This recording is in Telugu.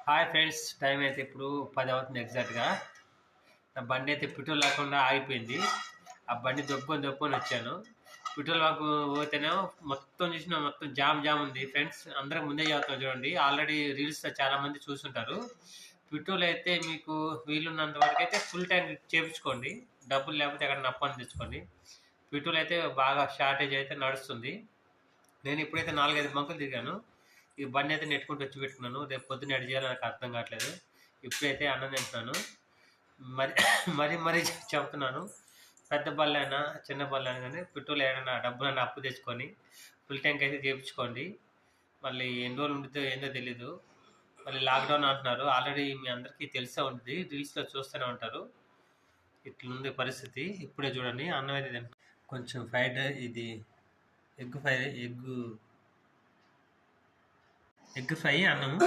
హాయ్ ఫ్రెండ్స్, టైం అయితే ఇప్పుడు 10 అవుతుంది ఎగ్జాక్ట్గా. నా బండి అయితే పెట్రోల్ లేకుండా ఆగిపోయింది. ఆ బండి దొప్పుకొని వచ్చాను. పెట్రోల్ బంక్ పోతేనేమో మొత్తం జామ్ ఉంది ఫ్రెండ్స్. అందరికి ముందే చెప్తాను చూడండి, ఆల్రెడీ రీల్స్ చాలా మంది చూస్తుంటారు. పెట్రోల్ అయితే మీకు వీలున్నంత వరకు అయితే ఫుల్ ట్యాంక్ చేపించుకోండి. డబ్బులు లేకపోతే ఎక్కడ నప్పని తెచ్చుకోండి. పెట్రోల్ అయితే బాగా షార్టేజ్ అయితే నడుస్తుంది. నేను ఇప్పుడైతే 4-5 బంకులు తిరిగాను. ఈ బండి అయితే నెట్టుకుంటూ వచ్చి పెట్టుకున్నాను. రేపు పొద్దున్న ఎడ చేయాలో నాకు అర్థం కావట్లేదు. ఇప్పుడైతే అన్నం తింటున్నాను. మరి మరీ చెప్తున్నాను, పెద్ద బళ్ళైనా చిన్న బళ్ళైనా కానీ పెట్రోల్ ఏదైనా డబ్బులైనా అప్పు తెచ్చుకొని ఫుల్ ట్యాంక్ అయితే చేయించుకోండి. మళ్ళీ ఎన్ని రోజులు ఉండితే ఏందో తెలీదు. మళ్ళీ లాక్డౌన్ అంటున్నారు. ఆల్రెడీ మీ అందరికీ తెలిసే ఉంటుంది, రీల్స్లో చూస్తూనే ఉంటారు. ఇట్లుంది పరిస్థితి. ఇప్పుడే చూడండి, అన్నం అయితే కొంచెం ఫ్రైడ్ ఇది ఎగ్ ఫ్రై అన్నము